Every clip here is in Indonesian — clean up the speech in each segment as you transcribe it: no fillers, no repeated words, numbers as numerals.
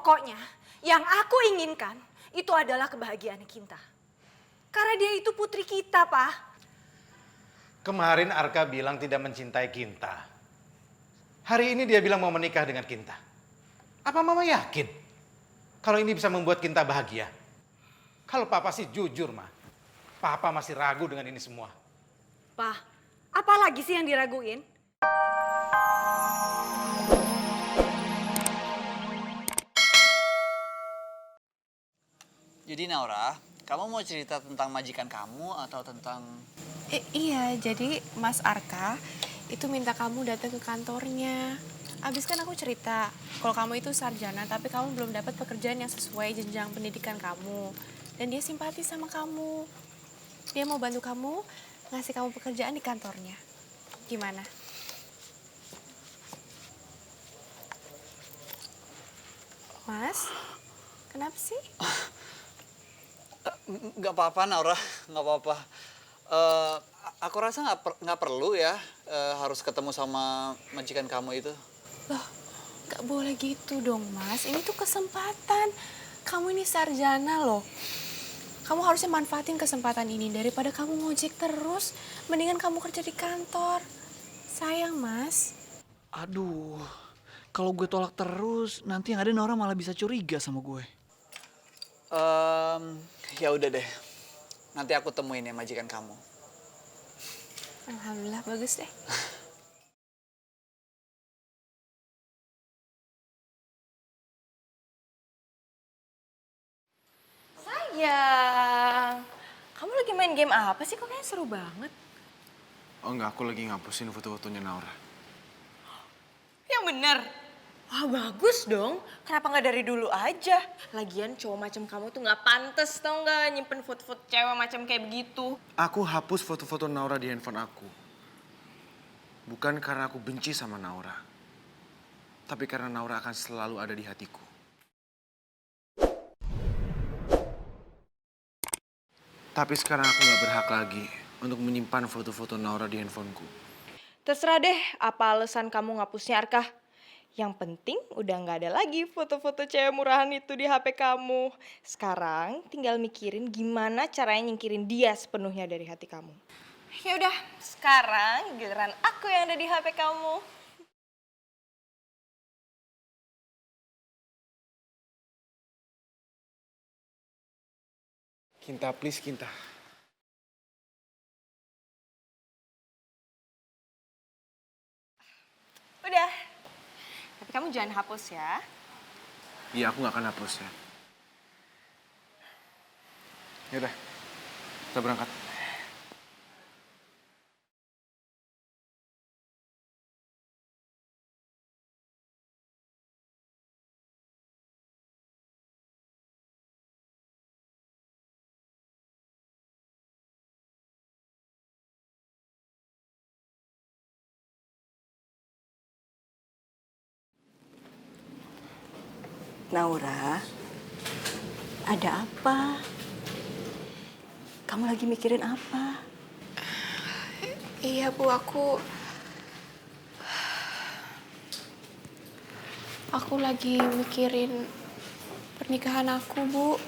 Pokoknya yang aku inginkan itu adalah kebahagiaan Kinta. Karena dia itu putri kita, Pak. Kemarin Arka bilang tidak mencintai Kinta. Hari ini dia bilang mau menikah dengan Kinta. Apa Mama yakin kalau ini bisa membuat Kinta bahagia? Kalau Papa sih jujur, Ma. Papa masih ragu dengan ini semua. Pak, apa lagi sih yang diraguin? Jadi Naura, kamu mau cerita tentang majikan kamu atau tentang... Iya, jadi Mas Arka itu minta kamu datang ke kantornya. Abis kan aku cerita, kalau kamu itu sarjana tapi kamu belum dapat pekerjaan yang sesuai jenjang pendidikan kamu. Dan dia simpati sama kamu. Dia mau bantu kamu, ngasih kamu pekerjaan di kantornya. Gimana? Mas, kenapa sih? Nggak apa-apa Naura, nggak apa-apa. Aku rasa nggak perlu ya harus ketemu sama majikan kamu itu. Loh, gak boleh gitu dong, Mas. Ini tuh kesempatan. Kamu ini sarjana loh. Kamu harusnya manfaatin kesempatan ini daripada kamu ngojek terus. Mendingan kamu kerja di kantor. Sayang, Mas. Aduh, kalau gue tolak terus, nanti yang ada Naura malah bisa curiga sama gue. Ya udah deh. Nanti aku temuin ya majikan kamu. Alhamdulillah, bagus deh. Sayang, kamu lagi main game apa sih? Kok kayaknya seru banget. Oh enggak, aku lagi ngapusin foto-fotonya Naura. Yang bener. Wah bagus dong. Kenapa nggak dari dulu aja? Lagian cowok macam kamu tuh nggak pantas tau nggak nyimpen foto-foto cewek macam kayak begitu. Aku hapus foto-foto Naura di handphone aku. Bukan karena aku benci sama Naura. Tapi karena Naura akan selalu ada di hatiku. Tapi sekarang aku gak berhak lagi untuk menyimpan foto-foto Naura di handphoneku. Terserah deh apa alasan kamu ngapusnya Arka. Yang penting udah nggak ada lagi foto-foto cewek murahan itu di HP kamu. Sekarang tinggal mikirin gimana caranya nyingkirin dia sepenuhnya dari hati kamu. Ya udah, sekarang giliran aku yang ada di HP kamu. Kinta, please Kinta. Udah. Tapi kamu jangan hapus ya. Iya, aku gak akan hapus ya. Yaudah, kita berangkat. Naura, ada apa? Kamu lagi mikirin apa? Iya, Bu, aku lagi mikirin pernikahan aku, Bu.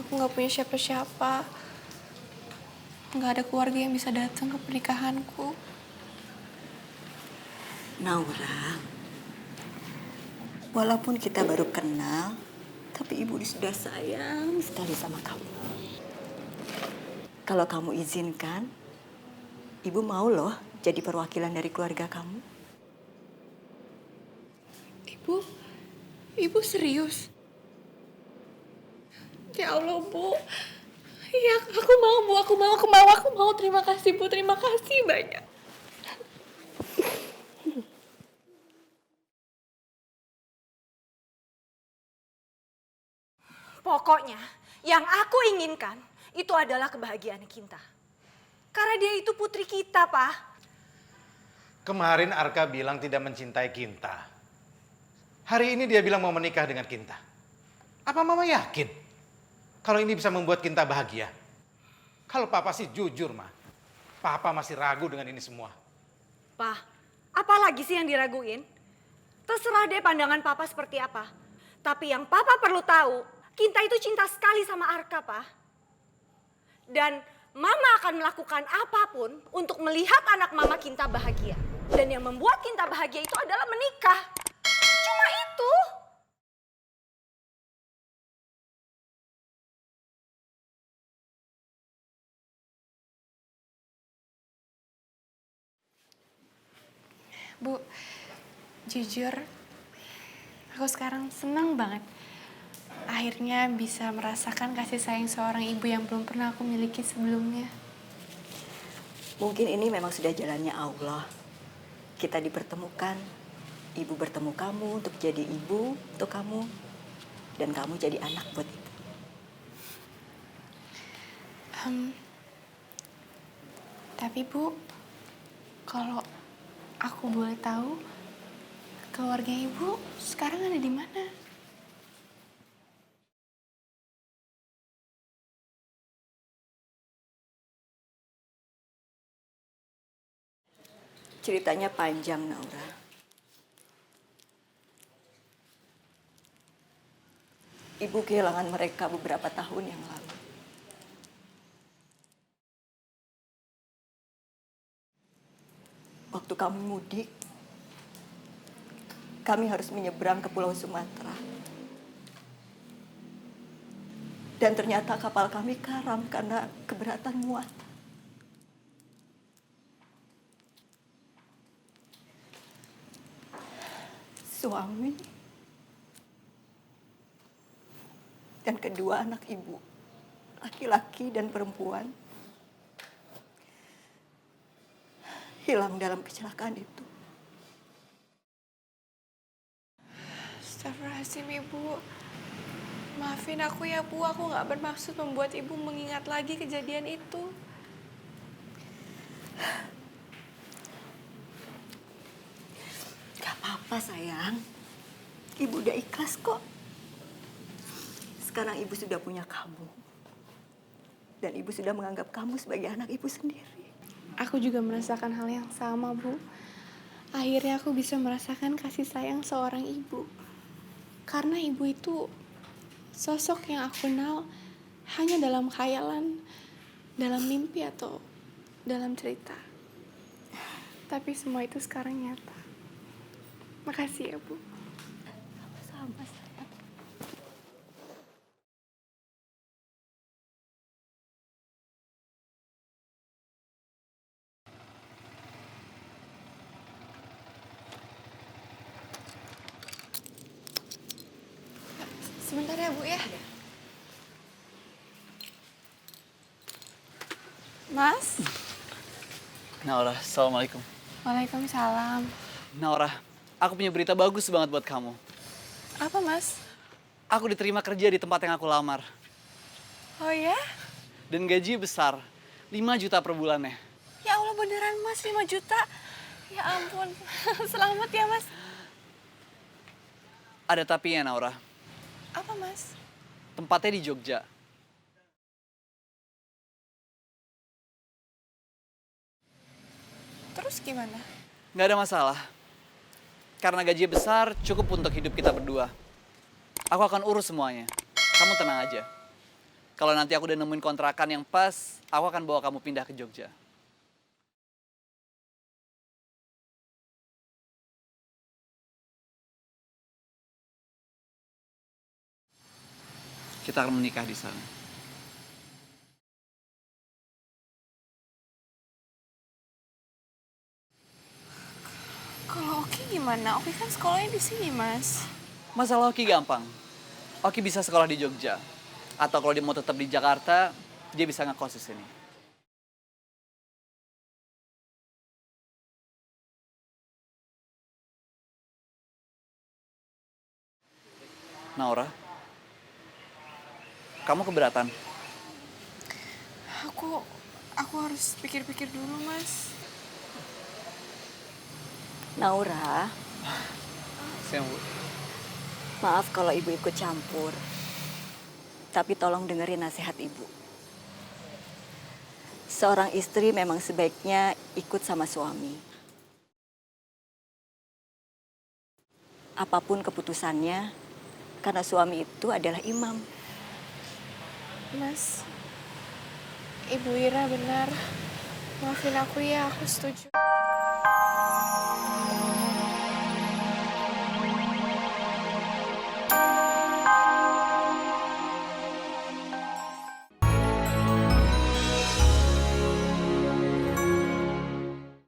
Aku nggak punya siapa-siapa. Nggak ada keluarga yang bisa datang ke pernikahanku. Naura, walaupun kita baru kenal, tapi Ibu sudah sayang sekali sama kamu. Kalau kamu izinkan, Ibu mau loh jadi perwakilan dari keluarga kamu. Ibu serius? Ya Allah, Bu. Iya, aku mau, Bu. Aku mau. Terima kasih, Bu. Terima kasih banyak. Pokoknya yang aku inginkan itu adalah kebahagiaan Kinta. Karena dia itu putri kita, Pak. Kemarin Arka bilang tidak mencintai Kinta. Hari ini dia bilang mau menikah dengan Kinta. Apa Mama yakin kalau ini bisa membuat Kinta bahagia? Kalau Papa sih jujur, Ma. Papa masih ragu dengan ini semua. Pak, apa lagi sih yang diraguin? Terserah deh pandangan papa seperti apa. Tapi yang papa perlu tahu, Kinta itu cinta sekali sama Arka, Pak. Dan mama akan melakukan apapun untuk melihat anak mama Kinta bahagia. Dan yang membuat Kinta bahagia itu adalah menikah. Cuma itu. Bu, jujur, aku sekarang senang banget. Akhirnya bisa merasakan kasih sayang seorang ibu yang belum pernah aku miliki sebelumnya. Mungkin ini memang sudah jalannya Allah. Kita dipertemukan. Ibu bertemu kamu untuk jadi ibu untuk kamu. Dan kamu jadi anak buat ibu. Tapi Bu, kalau aku boleh tahu, keluarga Ibu sekarang ada di mana? Ceritanya panjang, Naura. Ibu kehilangan mereka beberapa tahun yang lalu. Waktu kami mudik, kami harus menyeberang ke Pulau Sumatera. Dan ternyata kapal kami karam karena keberatan muatan. Suami dan kedua anak ibu, laki-laki dan perempuan, hilang dalam kecelakaan itu. Astagfirullahaladzim Ibu. Maafin aku ya Bu, aku gak bermaksud membuat Ibu mengingat lagi kejadian itu. Gak apa-apa sayang, ibu udah ikhlas kok. Sekarang ibu sudah punya kamu. Dan ibu sudah menganggap kamu sebagai anak ibu sendiri. Aku juga merasakan hal yang sama Bu. Akhirnya aku bisa merasakan kasih sayang seorang ibu. Karena ibu itu sosok yang aku kenal hanya dalam khayalan, dalam mimpi atau dalam cerita. Tapi semua itu sekarang nyata. Makasih ya Bu. Sama-sama sayang. Sebentar ya Bu ya. Mas? Naura, assalamualaikum. Waalaikumsalam. Naura, aku punya berita bagus banget buat kamu. Apa Mas? Aku diterima kerja di tempat yang aku lamar. Oh ya? Dan gaji besar, 5 juta per bulannya. Ya Allah beneran Mas, 5 juta? Ya ampun, selamat ya Mas. Ada tapinya Naura, Apa Mas? tempatnya di Jogja. Terus gimana? Nggak ada masalah. Karena gaji besar, cukup untuk hidup kita berdua. Aku akan urus semuanya. Kamu tenang aja. Kalau nanti aku udah nemuin kontrakan yang pas, aku akan bawa kamu pindah ke Jogja. Kita akan menikah di sana. Kalau Oki gimana? Oki kan sekolahnya di sini Mas. Masalah Oki gampang. Oki bisa sekolah di Jogja. Atau kalau dia mau tetap di Jakarta, dia bisa ngekos di sini. Naura, kamu keberatan? Aku harus pikir-pikir dulu Mas. Naura, Sayang, Bu. maaf kalau ibu ikut campur. Tapi tolong dengerin nasihat ibu. Seorang istri memang sebaiknya ikut sama suami. apapun keputusannya, karena suami itu adalah imam. Mas, Ibu Ira benar. Maafin aku ya, aku setuju.